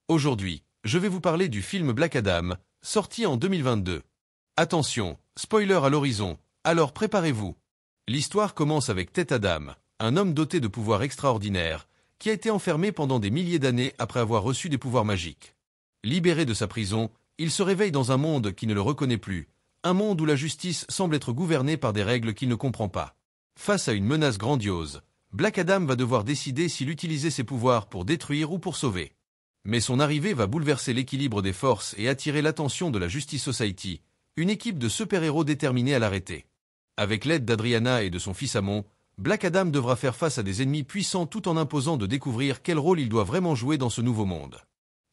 Aujourd'hui, je vais vous parler du film Black Adam, sorti en 2022. Attention, spoiler à l'horizon, alors préparez-vous. L'histoire commence avec Teth Adam, un homme doté de pouvoirs extraordinaires, qui a été enfermé pendant des milliers d'années après avoir reçu des pouvoirs magiques. Libéré de sa prison, il se réveille dans un monde qui ne le reconnaît plus, un monde où la justice semble être gouvernée par des règles qu'il ne comprend pas. Face à une menace grandiose, Black Adam va devoir décider s'il utilisait ses pouvoirs pour détruire ou pour sauver. Mais son arrivée va bouleverser l'équilibre des forces et attirer l'attention de la Justice Society, une équipe de super-héros déterminés à l'arrêter. Avec l'aide d'Adriana et de son fils Amon, Black Adam devra faire face à des ennemis puissants tout en imposant de découvrir quel rôle il doit vraiment jouer dans ce nouveau monde.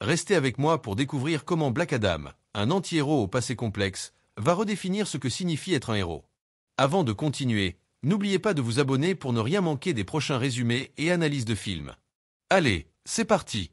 Restez avec moi pour découvrir comment Black Adam, un anti-héros au passé complexe, va redéfinir ce que signifie être un héros. Avant de continuer, n'oubliez pas de vous abonner pour ne rien manquer des prochains résumés et analyses de films. Allez, c'est parti!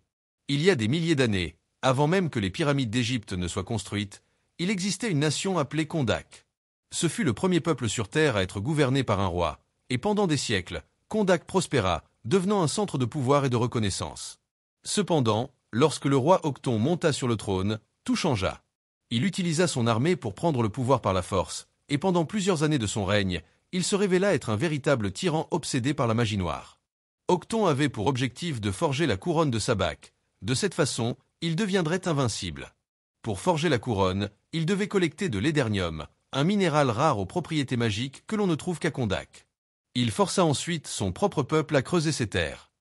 Il y a des milliers d'années, avant même que les pyramides d'Égypte ne soient construites, il existait une nation appelée Kondak. Ce fut le premier peuple sur Terre à être gouverné par un roi, et pendant des siècles, Kondak prospéra, devenant un centre de pouvoir et de reconnaissance. Cependant, lorsque le roi Octon monta sur le trône, tout changea. Il utilisa son armée pour prendre le pouvoir par la force, et pendant plusieurs années de son règne, il se révéla être un véritable tyran obsédé par la magie noire. Octon avait pour objectif de forger la couronne de Sabak. De cette façon, il deviendrait invincible. Pour forger la couronne, il devait collecter de l'édernium, un minéral rare aux propriétés magiques que l'on ne trouve qu'à Kondak. Il força ensuite son propre peuple à creuser ces terres.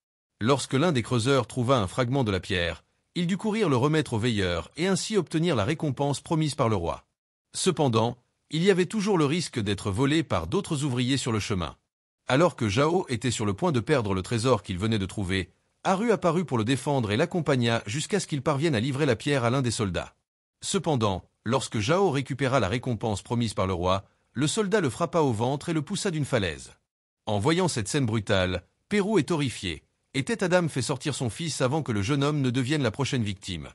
Lorsque l'un des creuseurs trouva un fragment de la pierre, il dut courir le remettre au veilleur et ainsi obtenir la récompense promise par le roi. Cependant, il y avait toujours le risque d'être volé par d'autres ouvriers sur le chemin. Alors que Jao était sur le point de perdre le trésor qu'il venait de trouver, Haru apparut pour le défendre et l'accompagna jusqu'à ce qu'il parvienne à livrer la pierre à l'un des soldats. Cependant, lorsque Jao récupéra la récompense promise par le roi, le soldat le frappa au ventre et le poussa d'une falaise. En voyant cette scène brutale, Perou est horrifié, et Teth Adam fait sortir son fils avant que le jeune homme ne devienne la prochaine victime.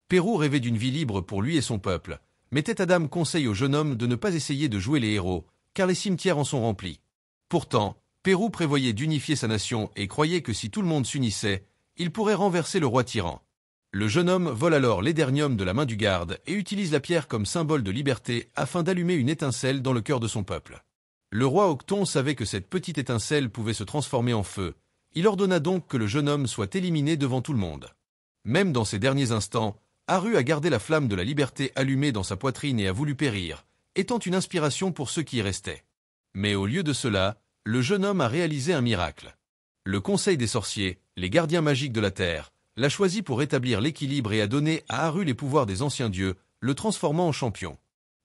Perou rêvait d'une vie libre pour lui et son peuple, mais Teth Adam conseille au jeune homme de ne pas essayer de jouer les héros, car les cimetières en sont remplis. Pourtant, Perou prévoyait d'unifier sa nation et croyait que si tout le monde s'unissait, il pourrait renverser le roi tyran. Le jeune homme vole alors l'édernium de la main du garde et utilise la pierre comme symbole de liberté afin d'allumer une étincelle dans le cœur de son peuple. Le roi Octon savait que cette petite étincelle pouvait se transformer en feu. Il ordonna donc que le jeune homme soit éliminé devant tout le monde. Même dans ces derniers instants, Haru a gardé la flamme de la liberté allumée dans sa poitrine et a voulu périr, étant une inspiration pour ceux qui y restaient. Mais au lieu de cela, le jeune homme a réalisé un miracle. Le Conseil des sorciers, les gardiens magiques de la Terre, l'a choisi pour rétablir l'équilibre et a donné à Haru les pouvoirs des anciens dieux, le transformant en champion.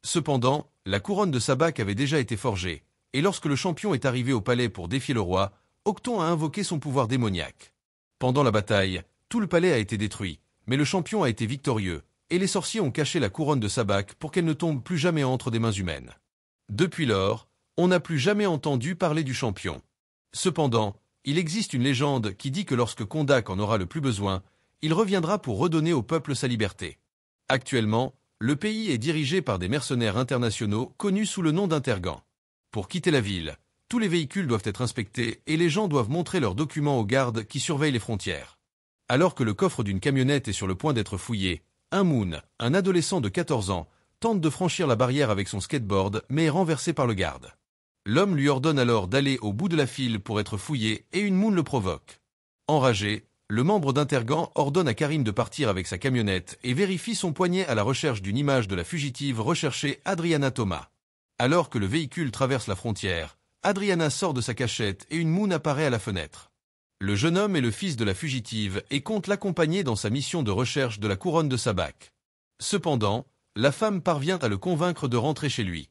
Cependant, la couronne de Sabak avait déjà été forgée, et lorsque le champion est arrivé au palais pour défier le roi, Octon a invoqué son pouvoir démoniaque. Pendant la bataille, tout le palais a été détruit, mais le champion a été victorieux, et les sorciers ont caché la couronne de Sabak pour qu'elle ne tombe plus jamais entre des mains humaines. Depuis lors, on n'a plus jamais entendu parler du champion. Cependant, il existe une légende qui dit que lorsque Kondak en aura le plus besoin, il reviendra pour redonner au peuple sa liberté. Actuellement, le pays est dirigé par des mercenaires internationaux connus sous le nom d'Intergants. Pour quitter la ville, tous les véhicules doivent être inspectés et les gens doivent montrer leurs documents aux gardes qui surveillent les frontières. Alors que le coffre d'une camionnette est sur le point d'être fouillé, Moon, un adolescent de 14 ans, tente de franchir la barrière avec son skateboard mais est renversé par le garde. L'homme lui ordonne alors d'aller au bout de la file pour être fouillé et Moon le provoque. Enragé, le membre d'Intergants ordonne à Karim de partir avec sa camionnette et vérifie son poignet à la recherche d'une image de la fugitive recherchée Adriana Thomas. Alors que le véhicule traverse la frontière, Adriana sort de sa cachette et Moon apparaît à la fenêtre. Le jeune homme est le fils de la fugitive et compte l'accompagner dans sa mission de recherche de la couronne de Sabak. Cependant, la femme parvient à le convaincre de rentrer chez lui.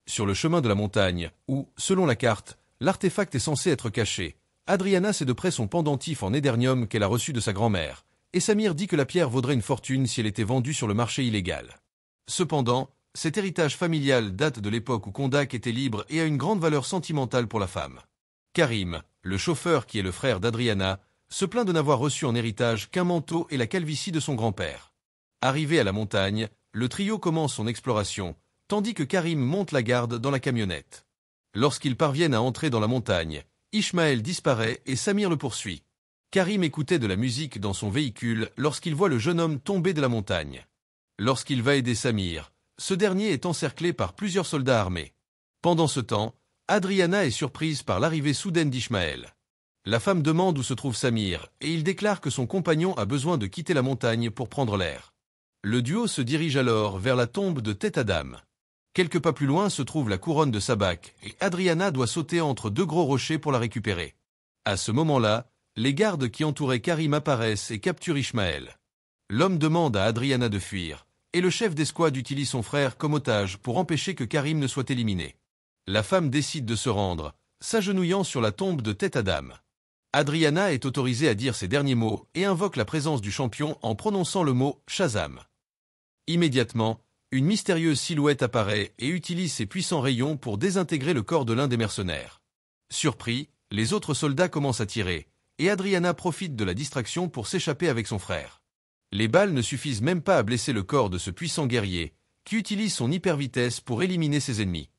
Sur le chemin de la montagne, où, selon la carte, l'artefact est censé être caché, Adriana sait de près son pendentif en édernium qu'elle a reçu de sa grand-mère, et Samir dit que la pierre vaudrait une fortune si elle était vendue sur le marché illégal. Cependant, cet héritage familial date de l'époque où Kondak était libre et a une grande valeur sentimentale pour la femme. Karim, le chauffeur qui est le frère d'Adriana, se plaint de n'avoir reçu en héritage qu'un manteau et la calvitie de son grand-père. Arrivé à la montagne, le trio commence son exploration, tandis que Karim monte la garde dans la camionnette. Lorsqu'ils parviennent à entrer dans la montagne, Ishmael disparaît et Samir le poursuit. Karim écoutait de la musique dans son véhicule lorsqu'il voit le jeune homme tomber de la montagne. Lorsqu'il va aider Samir, ce dernier est encerclé par plusieurs soldats armés. Pendant ce temps, Adriana est surprise par l'arrivée soudaine d'Ishmaël. La femme demande où se trouve Samir et il déclare que son compagnon a besoin de quitter la montagne pour prendre l'air. Le duo se dirige alors vers la tombe de Tête Adam. Quelques pas plus loin se trouve la couronne de Sabak et Adriana doit sauter entre deux gros rochers pour la récupérer. À ce moment-là, les gardes qui entouraient Karim apparaissent et capturent Ishmaël. L'homme demande à Adriana de fuir, et le chef d'escouade utilise son frère comme otage pour empêcher que Karim ne soit éliminé. La femme décide de se rendre, s'agenouillant sur la tombe de Tête Adam. Adriana est autorisée à dire ces derniers mots et invoque la présence du champion en prononçant le mot Shazam. Immédiatement, une mystérieuse silhouette apparaît et utilise ses puissants rayons pour désintégrer le corps de l'un des mercenaires. Surpris, les autres soldats commencent à tirer, et Adriana profite de la distraction pour s'échapper avec son frère. Les balles ne suffisent même pas à blesser le corps de ce puissant guerrier, qui utilise son hyper-vitesse pour éliminer ses ennemis.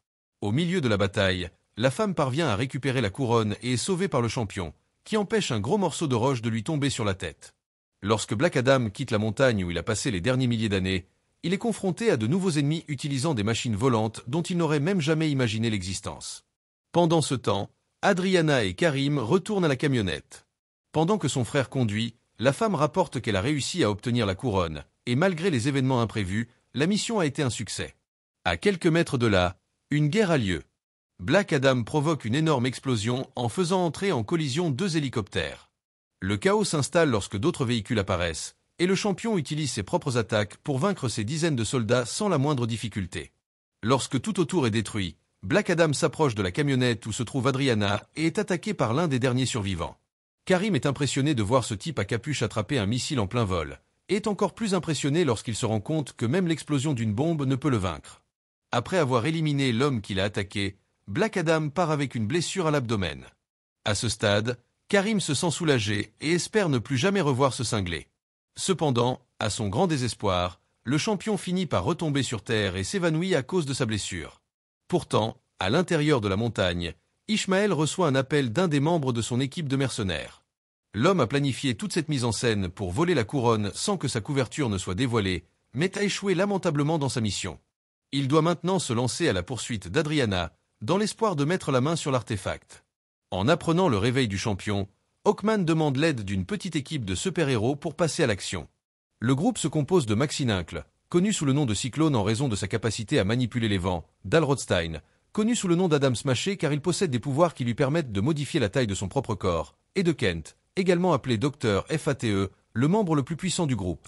Au milieu de la bataille, la femme parvient à récupérer la couronne et est sauvée par le champion, qui empêche un gros morceau de roche de lui tomber sur la tête. Lorsque Black Adam quitte la montagne où il a passé les derniers milliers d'années, il est confronté à de nouveaux ennemis utilisant des machines volantes dont il n'aurait même jamais imaginé l'existence. Pendant ce temps, Adriana et Karim retournent à la camionnette. Pendant que son frère conduit, la femme rapporte qu'elle a réussi à obtenir la couronne, et malgré les événements imprévus, la mission a été un succès. À quelques mètres de là, une guerre a lieu. Black Adam provoque une énorme explosion en faisant entrer en collision deux hélicoptères. Le chaos s'installe lorsque d'autres véhicules apparaissent, et le champion utilise ses propres attaques pour vaincre ses dizaines de soldats sans la moindre difficulté. Lorsque tout autour est détruit, Black Adam s'approche de la camionnette où se trouve Adriana et est attaqué par l'un des derniers survivants. Karim est impressionné de voir ce type à capuche attraper un missile en plein vol, et est encore plus impressionné lorsqu'il se rend compte que même l'explosion d'une bombe ne peut le vaincre. Après avoir éliminé l'homme qui l'a attaqué, Black Adam part avec une blessure à l'abdomen. À ce stade, Karim se sent soulagé et espère ne plus jamais revoir ce cinglé. Cependant, à son grand désespoir, le champion finit par retomber sur terre et s'évanouit à cause de sa blessure. Pourtant, à l'intérieur de la montagne, Ishmaël reçoit un appel d'un des membres de son équipe de mercenaires. L'homme a planifié toute cette mise en scène pour voler la couronne sans que sa couverture ne soit dévoilée, mais a échoué lamentablement dans sa mission. Il doit maintenant se lancer à la poursuite d'Adriana, dans l'espoir de mettre la main sur l'artefact. En apprenant le réveil du champion, Hawkman demande l'aide d'une petite équipe de super-héros pour passer à l'action. Le groupe se compose de Maxinuncle, connu sous le nom de Cyclone en raison de sa capacité à manipuler les vents, d'Al Rothstein, connu sous le nom d'Adam Smasher car il possède des pouvoirs qui lui permettent de modifier la taille de son propre corps, et de Kent, également appelé Dr. FATE, le membre le plus puissant du groupe.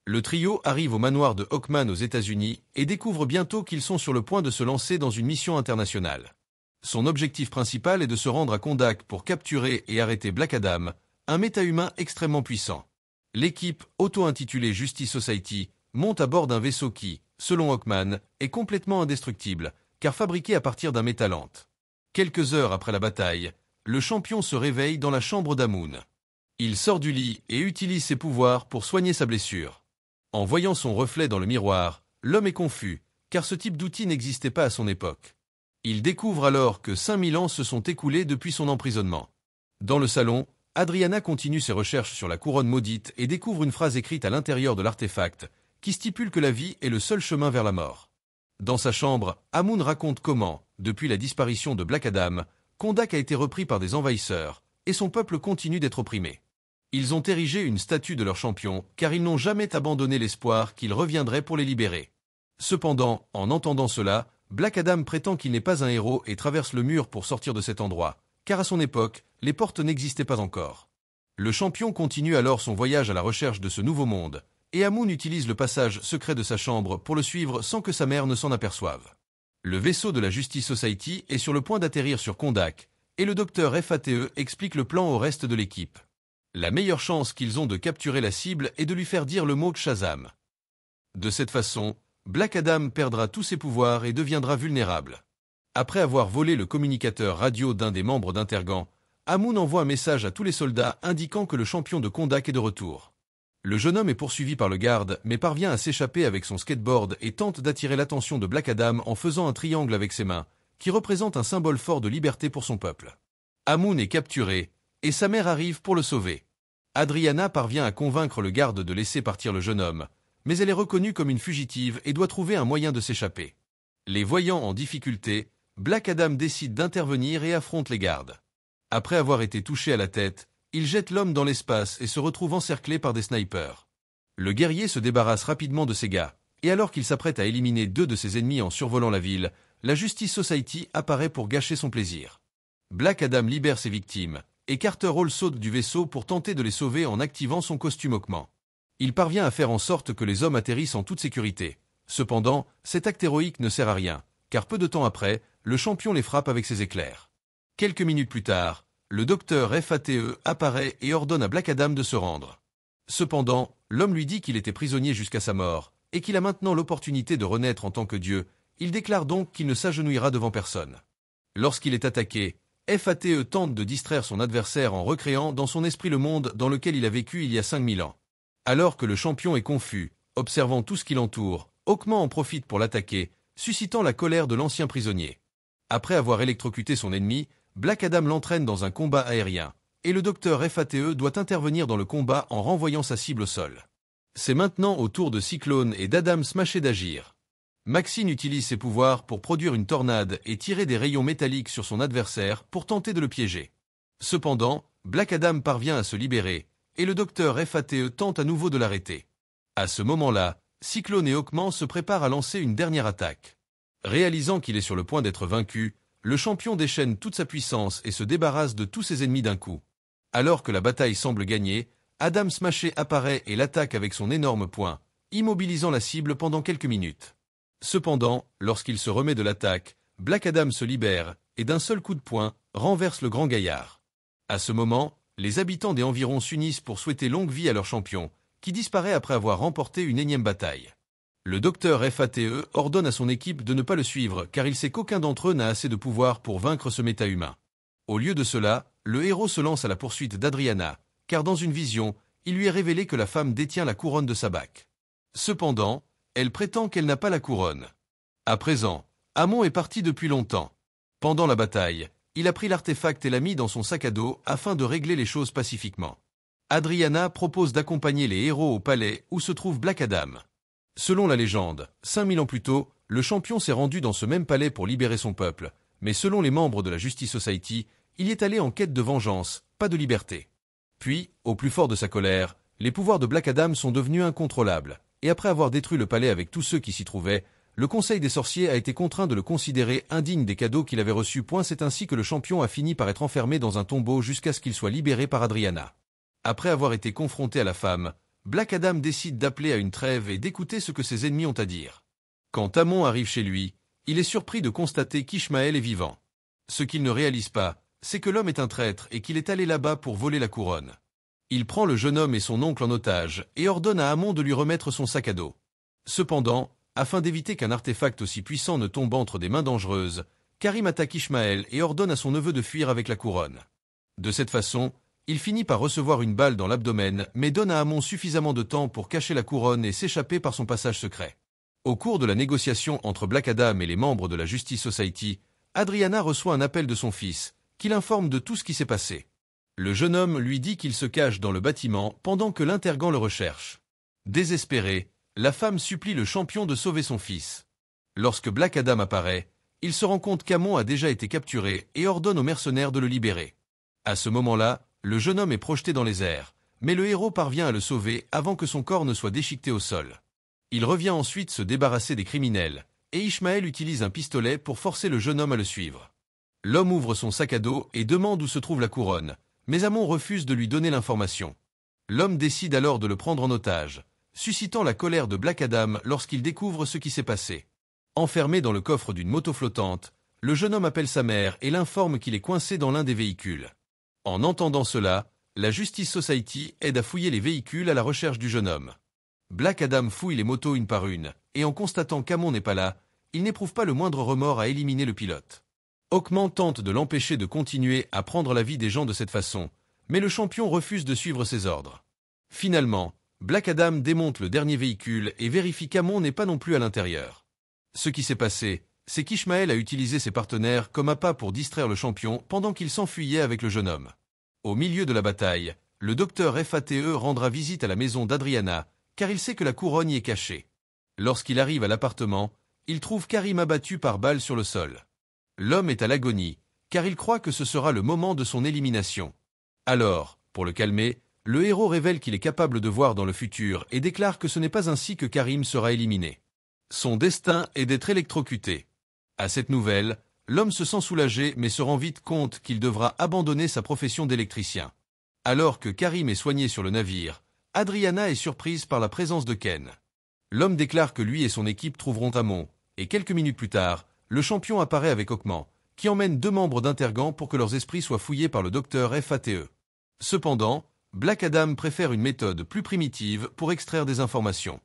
Le trio arrive au manoir de Hawkman aux États-Unis et découvre bientôt qu'ils sont sur le point de se lancer dans une mission internationale. Son objectif principal est de se rendre à Kondak pour capturer et arrêter Black Adam, un méta-humain extrêmement puissant. L'équipe, auto-intitulée Justice Society, monte à bord d'un vaisseau qui, selon Hawkman, est complètement indestructible, car fabriqué à partir d'un métallante. Quelques heures après la bataille, le champion se réveille dans la chambre d'Amun. Il sort du lit et utilise ses pouvoirs pour soigner sa blessure. En voyant son reflet dans le miroir, l'homme est confus, car ce type d'outil n'existait pas à son époque. Il découvre alors que 5000 ans se sont écoulés depuis son emprisonnement. Dans le salon, Adriana continue ses recherches sur la couronne maudite et découvre une phrase écrite à l'intérieur de l'artefact, qui stipule que la vie est le seul chemin vers la mort. Dans sa chambre, Amun raconte comment, depuis la disparition de Black Adam, Kondak a été repris par des envahisseurs, et son peuple continue d'être opprimé. Ils ont érigé une statue de leur champion, car ils n'ont jamais abandonné l'espoir qu'il reviendrait pour les libérer. Cependant, en entendant cela, Black Adam prétend qu'il n'est pas un héros et traverse le mur pour sortir de cet endroit, car à son époque, les portes n'existaient pas encore. Le champion continue alors son voyage à la recherche de ce nouveau monde, et Amun utilise le passage secret de sa chambre pour le suivre sans que sa mère ne s'en aperçoive. Le vaisseau de la Justice Society est sur le point d'atterrir sur Kondak, et le docteur FATE explique le plan au reste de l'équipe. La meilleure chance qu'ils ont de capturer la cible est de lui faire dire le mot Shazam. De cette façon, Black Adam perdra tous ses pouvoirs et deviendra vulnérable. Après avoir volé le communicateur radio d'un des membres d'Intergan, Amun envoie un message à tous les soldats indiquant que le champion de Kondak est de retour. Le jeune homme est poursuivi par le garde, mais parvient à s'échapper avec son skateboard et tente d'attirer l'attention de Black Adam en faisant un triangle avec ses mains, qui représente un symbole fort de liberté pour son peuple. Amun est capturé, et sa mère arrive pour le sauver. Adriana parvient à convaincre le garde de laisser partir le jeune homme, mais elle est reconnue comme une fugitive et doit trouver un moyen de s'échapper. Les voyant en difficulté, Black Adam décide d'intervenir et affronte les gardes. Après avoir été touché à la tête, il jette l'homme dans l'espace et se retrouve encerclé par des snipers. Le guerrier se débarrasse rapidement de ses gars, et alors qu'il s'apprête à éliminer 2 de ses ennemis en survolant la ville, la Justice Society apparaît pour gâcher son plaisir. Black Adam libère ses victimes, et Carter Hall saute du vaisseau pour tenter de les sauver en activant son costume Hawkman. Il parvient à faire en sorte que les hommes atterrissent en toute sécurité. Cependant, cet acte héroïque ne sert à rien, car peu de temps après, le champion les frappe avec ses éclairs. Quelques minutes plus tard, le docteur FATE apparaît et ordonne à Black Adam de se rendre. Cependant, l'homme lui dit qu'il était prisonnier jusqu'à sa mort, et qu'il a maintenant l'opportunité de renaître en tant que Dieu. Il déclare donc qu'il ne s'agenouillera devant personne. Lorsqu'il est attaqué, FATE tente de distraire son adversaire en recréant dans son esprit le monde dans lequel il a vécu il y a 5000 ans. Alors que le champion est confus, observant tout ce qui l'entoure, Hawkman en profite pour l'attaquer, suscitant la colère de l'ancien prisonnier. Après avoir électrocuté son ennemi, Black Adam l'entraîne dans un combat aérien, et le docteur FATE doit intervenir dans le combat en renvoyant sa cible au sol. C'est maintenant au tour de Cyclone et d'Adam Smasher d'agir. Maxine utilise ses pouvoirs pour produire une tornade et tirer des rayons métalliques sur son adversaire pour tenter de le piéger. Cependant, Black Adam parvient à se libérer, et le docteur FATE tente à nouveau de l'arrêter. À ce moment-là, Cyclone et Hawkman se préparent à lancer une dernière attaque. Réalisant qu'il est sur le point d'être vaincu, le champion déchaîne toute sa puissance et se débarrasse de tous ses ennemis d'un coup. Alors que la bataille semble gagnée, Adam Smasher apparaît et l'attaque avec son énorme poing, immobilisant la cible pendant quelques minutes. Cependant, lorsqu'il se remet de l'attaque, Black Adam se libère et d'un seul coup de poing, renverse le grand gaillard. À ce moment, les habitants des environs s'unissent pour souhaiter longue vie à leur champion, qui disparaît après avoir remporté une énième bataille. Le docteur FATE ordonne à son équipe de ne pas le suivre car il sait qu'aucun d'entre eux n'a assez de pouvoir pour vaincre ce méta-humain. Au lieu de cela, le héros se lance à la poursuite d'Adriana, car dans une vision, il lui est révélé que la femme détient la couronne de Sabbac. Cependant, elle prétend qu'elle n'a pas la couronne. À présent, Amon est parti depuis longtemps. Pendant la bataille, il a pris l'artefact et l'a mis dans son sac à dos afin de régler les choses pacifiquement. Adriana propose d'accompagner les héros au palais où se trouve Black Adam. Selon la légende, 5000 ans plus tôt, le champion s'est rendu dans ce même palais pour libérer son peuple, mais selon les membres de la Justice Society, il y est allé en quête de vengeance, pas de liberté. Puis, au plus fort de sa colère, les pouvoirs de Black Adam sont devenus incontrôlables, et après avoir détruit le palais avec tous ceux qui s'y trouvaient, le Conseil des sorciers a été contraint de le considérer indigne des cadeaux qu'il avait reçus. C'est ainsi que le champion a fini par être enfermé dans un tombeau jusqu'à ce qu'il soit libéré par Adriana. Après avoir été confronté à la femme, Black Adam décide d'appeler à une trêve et d'écouter ce que ses ennemis ont à dire. Quand Amon arrive chez lui, il est surpris de constater qu'Ishmael est vivant. Ce qu'il ne réalise pas, c'est que l'homme est un traître et qu'il est allé là-bas pour voler la couronne. Il prend le jeune homme et son oncle en otage et ordonne à Amon de lui remettre son sac à dos. Cependant, afin d'éviter qu'un artefact aussi puissant ne tombe entre des mains dangereuses, Karim attaque Ishmael et ordonne à son neveu de fuir avec la couronne. De cette façon, il finit par recevoir une balle dans l'abdomen, mais donne à Amon suffisamment de temps pour cacher la couronne et s'échapper par son passage secret. Au cours de la négociation entre Black Adam et les membres de la Justice Society, Adriana reçoit un appel de son fils, qui l'informe de tout ce qui s'est passé. Le jeune homme lui dit qu'il se cache dans le bâtiment pendant que l'Intergan le recherche. Désespérée, la femme supplie le champion de sauver son fils. Lorsque Black Adam apparaît, il se rend compte qu'Amon a déjà été capturé et ordonne aux mercenaires de le libérer. À ce moment-là, le jeune homme est projeté dans les airs, mais le héros parvient à le sauver avant que son corps ne soit déchiqueté au sol. Il revient ensuite se débarrasser des criminels, et Ishmael utilise un pistolet pour forcer le jeune homme à le suivre. L'homme ouvre son sac à dos et demande où se trouve la couronne, mais Amon refuse de lui donner l'information. L'homme décide alors de le prendre en otage, suscitant la colère de Black Adam lorsqu'il découvre ce qui s'est passé. Enfermé dans le coffre d'une moto flottante, le jeune homme appelle sa mère et l'informe qu'il est coincé dans l'un des véhicules. En entendant cela, la Justice Society aide à fouiller les véhicules à la recherche du jeune homme. Black Adam fouille les motos une par une, et en constatant qu'Amon n'est pas là, il n'éprouve pas le moindre remords à éliminer le pilote. Hawkman tente de l'empêcher de continuer à prendre la vie des gens de cette façon, mais le champion refuse de suivre ses ordres. Finalement, Black Adam démonte le dernier véhicule et vérifie qu'Amon n'est pas non plus à l'intérieur. Ce qui s'est passé, c'est qu'Ishmael a utilisé ses partenaires comme appât pour distraire le champion pendant qu'il s'enfuyait avec le jeune homme. Au milieu de la bataille, le docteur FATE rendra visite à la maison d'Adriana, car il sait que la couronne y est cachée. Lorsqu'il arrive à l'appartement, il trouve Karim abattu par balle sur le sol. L'homme est à l'agonie, car il croit que ce sera le moment de son élimination. Alors, pour le calmer, le héros révèle qu'il est capable de voir dans le futur et déclare que ce n'est pas ainsi que Karim sera éliminé. Son destin est d'être électrocuté. À cette nouvelle, l'homme se sent soulagé mais se rend vite compte qu'il devra abandonner sa profession d'électricien. Alors que Karim est soigné sur le navire, Adriana est surprise par la présence de Ken. L'homme déclare que lui et son équipe trouveront Amon, et quelques minutes plus tard, le champion apparaît avec Hawkman, qui emmène 2 membres d'Intergan pour que leurs esprits soient fouillés par le docteur FATE. Cependant, Black Adam préfère une méthode plus primitive pour extraire des informations.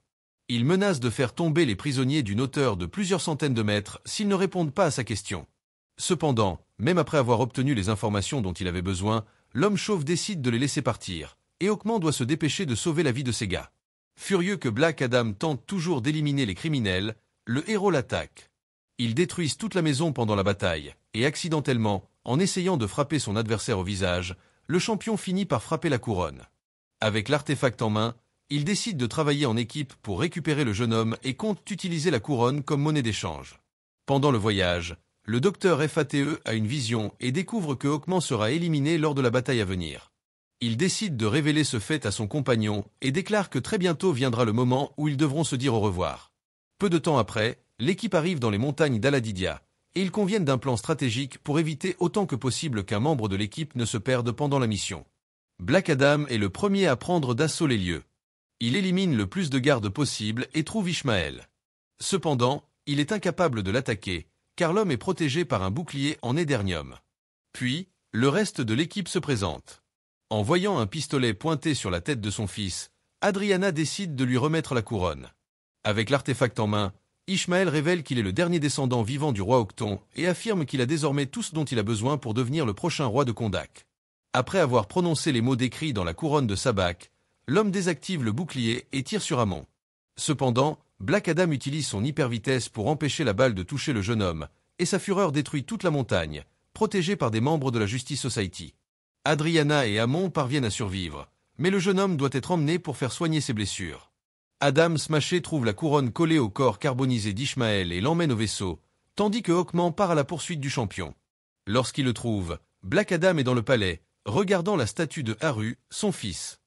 Il menace de faire tomber les prisonniers d'une hauteur de plusieurs centaines de mètres s'ils ne répondent pas à sa question. Cependant, même après avoir obtenu les informations dont il avait besoin, l'homme chauve décide de les laisser partir, et Hawkman doit se dépêcher de sauver la vie de ses gars. Furieux que Black Adam tente toujours d'éliminer les criminels, le héros l'attaque. Ils détruisent toute la maison pendant la bataille, et accidentellement, en essayant de frapper son adversaire au visage, le champion finit par frapper la couronne. Avec l'artefact en main, il décide de travailler en équipe pour récupérer le jeune homme et compte utiliser la couronne comme monnaie d'échange. Pendant le voyage, le docteur FATE a une vision et découvre que Hawkman sera éliminé lors de la bataille à venir. Il décide de révéler ce fait à son compagnon et déclare que très bientôt viendra le moment où ils devront se dire au revoir. Peu de temps après, l'équipe arrive dans les montagnes d'Aladidia, et ils conviennent d'un plan stratégique pour éviter autant que possible qu'un membre de l'équipe ne se perde pendant la mission. Black Adam est le premier à prendre d'assaut les lieux. Il élimine le plus de gardes possible et trouve Ishmael. Cependant, il est incapable de l'attaquer, car l'homme est protégé par un bouclier en édernium. Puis, le reste de l'équipe se présente. En voyant un pistolet pointé sur la tête de son fils, Adriana décide de lui remettre la couronne. Avec l'artefact en main, Ishmael révèle qu'il est le dernier descendant vivant du roi Octon et affirme qu'il a désormais tout ce dont il a besoin pour devenir le prochain roi de Kondak. Après avoir prononcé les mots décrits dans la couronne de Sabak, l'homme désactive le bouclier et tire sur Amon. Cependant, Black Adam utilise son hypervitesse pour empêcher la balle de toucher le jeune homme, et sa fureur détruit toute la montagne, protégée par des membres de la Justice Society. Adriana et Amon parviennent à survivre, mais le jeune homme doit être emmené pour faire soigner ses blessures. Adam Smashé trouve la couronne collée au corps carbonisé d'Ishmael et l'emmène au vaisseau, tandis que Hawkman part à la poursuite du champion. Lorsqu'il le trouve, Black Adam est dans le palais, regardant la statue de Haru, son fils.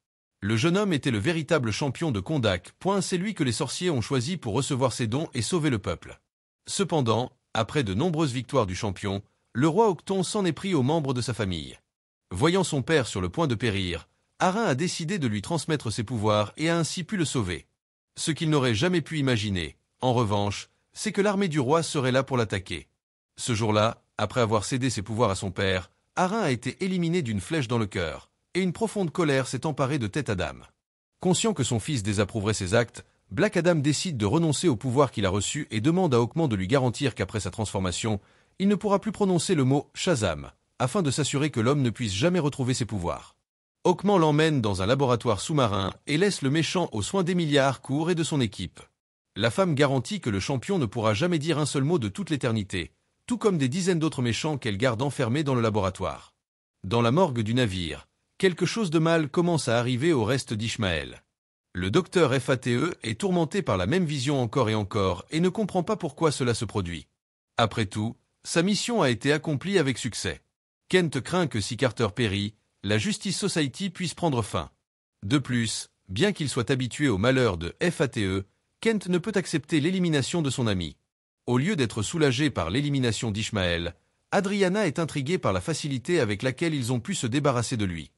Le jeune homme était le véritable champion de Kondak, c'est lui que les sorciers ont choisi pour recevoir ses dons et sauver le peuple. Cependant, après de nombreuses victoires du champion, le roi Octon s'en est pris aux membres de sa famille. Voyant son père sur le point de périr, Arin a décidé de lui transmettre ses pouvoirs et a ainsi pu le sauver. Ce qu'il n'aurait jamais pu imaginer, en revanche, c'est que l'armée du roi serait là pour l'attaquer. Ce jour-là, après avoir cédé ses pouvoirs à son père, Arin a été éliminé d'une flèche dans le cœur, et une profonde colère s'est emparée de Tête Adam. Conscient que son fils désapprouverait ses actes, Black Adam décide de renoncer au pouvoir qu'il a reçu et demande à Hawkman de lui garantir qu'après sa transformation, il ne pourra plus prononcer le mot Shazam, afin de s'assurer que l'homme ne puisse jamais retrouver ses pouvoirs. Hawkman l'emmène dans un laboratoire sous-marin et laisse le méchant aux soins d'Emilia Harcourt et de son équipe. La femme garantit que le champion ne pourra jamais dire un seul mot de toute l'éternité, tout comme des dizaines d'autres méchants qu'elle garde enfermés dans le laboratoire. Dans la morgue du navire, quelque chose de mal commence à arriver au reste d'Ishmael. Le docteur FATE est tourmenté par la même vision encore et encore et ne comprend pas pourquoi cela se produit. Après tout, sa mission a été accomplie avec succès. Kent craint que si Carter périt, la Justice Society puisse prendre fin. De plus, bien qu'il soit habitué au malheur de FATE, Kent ne peut accepter l'élimination de son ami. Au lieu d'être soulagé par l'élimination d'Ishmael, Adriana est intriguée par la facilité avec laquelle ils ont pu se débarrasser de lui.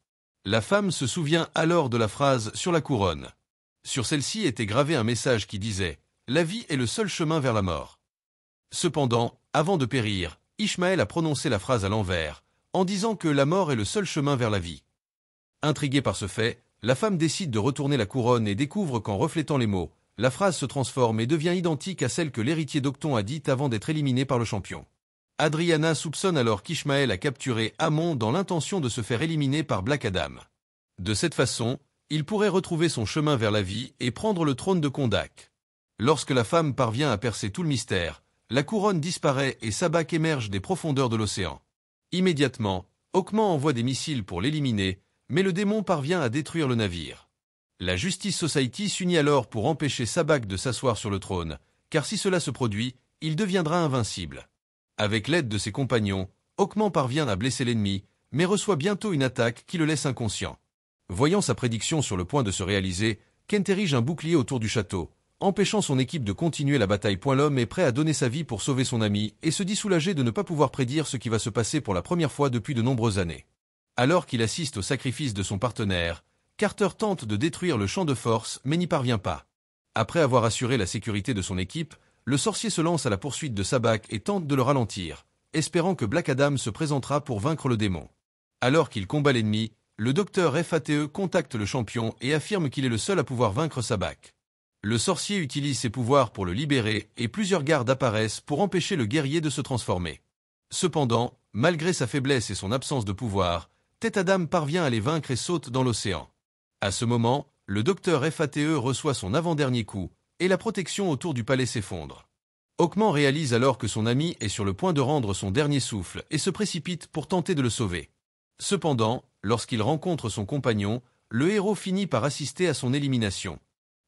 La femme se souvient alors de la phrase sur la couronne. Sur celle-ci était gravé un message qui disait « La vie est le seul chemin vers la mort ». Cependant, avant de périr, Ishmael a prononcé la phrase à l'envers, en disant que la mort est le seul chemin vers la vie. Intriguée par ce fait, la femme décide de retourner la couronne et découvre qu'en reflétant les mots, la phrase se transforme et devient identique à celle que l'héritier d'Octon a dite avant d'être éliminé par le champion. Adriana soupçonne alors qu'Ishmael a capturé Amon dans l'intention de se faire éliminer par Black Adam. De cette façon, il pourrait retrouver son chemin vers la vie et prendre le trône de Kondak. Lorsque la femme parvient à percer tout le mystère, la couronne disparaît et Sabak émerge des profondeurs de l'océan. Immédiatement, Hawkman envoie des missiles pour l'éliminer, mais le démon parvient à détruire le navire. La Justice Society s'unit alors pour empêcher Sabak de s'asseoir sur le trône, car si cela se produit, il deviendra invincible. Avec l'aide de ses compagnons, Hawkman parvient à blesser l'ennemi, mais reçoit bientôt une attaque qui le laisse inconscient. Voyant sa prédiction sur le point de se réaliser, Kent érige un bouclier autour du château, empêchant son équipe de continuer la bataille. L'homme est prêt à donner sa vie pour sauver son ami et se dit soulagé de ne pas pouvoir prédire ce qui va se passer pour la première fois depuis de nombreuses années. Alors qu'il assiste au sacrifice de son partenaire, Carter tente de détruire le champ de force mais n'y parvient pas. Après avoir assuré la sécurité de son équipe, le sorcier se lance à la poursuite de Sabak et tente de le ralentir, espérant que Black Adam se présentera pour vaincre le démon. Alors qu'il combat l'ennemi, le docteur FATE contacte le champion et affirme qu'il est le seul à pouvoir vaincre Sabak. Le sorcier utilise ses pouvoirs pour le libérer et plusieurs gardes apparaissent pour empêcher le guerrier de se transformer. Cependant, malgré sa faiblesse et son absence de pouvoir, Tête Adam parvient à les vaincre et saute dans l'océan. À ce moment, le docteur FATE reçoit son avant-dernier coup, et la protection autour du palais s'effondre. Hawkman réalise alors que son ami est sur le point de rendre son dernier souffle et se précipite pour tenter de le sauver. Cependant, lorsqu'il rencontre son compagnon, le héros finit par assister à son élimination.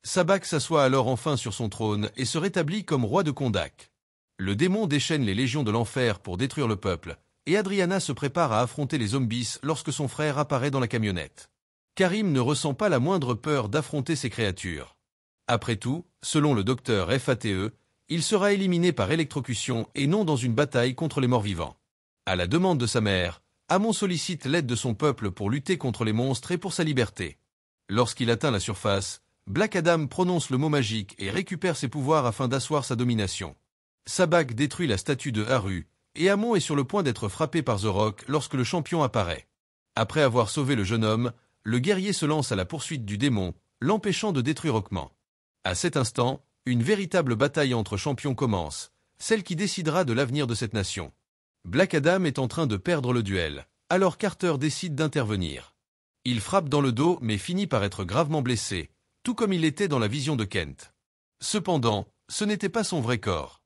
Sabak s'assoit alors enfin sur son trône et se rétablit comme roi de Kondak. Le démon déchaîne les légions de l'enfer pour détruire le peuple, et Adriana se prépare à affronter les zombies lorsque son frère apparaît dans la camionnette. Karim ne ressent pas la moindre peur d'affronter ces créatures. Après tout, selon le docteur FATE, il sera éliminé par électrocution et non dans une bataille contre les morts-vivants. À la demande de sa mère, Amon sollicite l'aide de son peuple pour lutter contre les monstres et pour sa liberté. Lorsqu'il atteint la surface, Black Adam prononce le mot magique et récupère ses pouvoirs afin d'asseoir sa domination. Sabak détruit la statue de Haru, et Amon est sur le point d'être frappé par The Rock lorsque le champion apparaît. Après avoir sauvé le jeune homme, le guerrier se lance à la poursuite du démon, l'empêchant de détruire Hawkman. À cet instant, une véritable bataille entre champions commence, celle qui décidera de l'avenir de cette nation. Black Adam est en train de perdre le duel, alors Carter décide d'intervenir. Il frappe dans le dos mais finit par être gravement blessé, tout comme il l'était dans la vision de Kent. Cependant, ce n'était pas son vrai corps.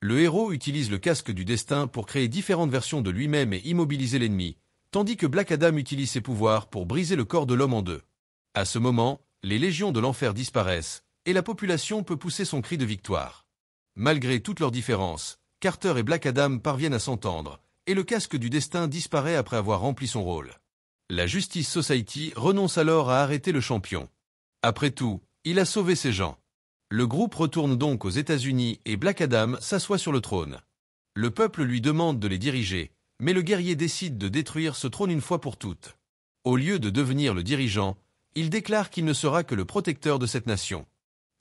Le héros utilise le casque du destin pour créer différentes versions de lui-même et immobiliser l'ennemi, tandis que Black Adam utilise ses pouvoirs pour briser le corps de l'homme en deux. À ce moment, les légions de l'enfer disparaissent, et la population peut pousser son cri de victoire. Malgré toutes leurs différences, Carter et Black Adam parviennent à s'entendre, et le casque du destin disparaît après avoir rempli son rôle. La Justice Society renonce alors à arrêter le champion. Après tout, il a sauvé ses gens. Le groupe retourne donc aux États-Unis et Black Adam s'assoit sur le trône. Le peuple lui demande de les diriger, mais le guerrier décide de détruire ce trône une fois pour toutes. Au lieu de devenir le dirigeant, il déclare qu'il ne sera que le protecteur de cette nation.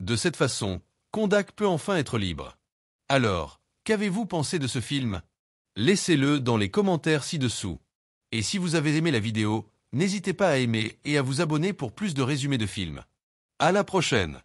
De cette façon, Kondak peut enfin être libre. Alors, qu'avez-vous pensé de ce film? Laissez-le dans les commentaires ci-dessous. Et si vous avez aimé la vidéo, n'hésitez pas à aimer et à vous abonner pour plus de résumés de films. À la prochaine!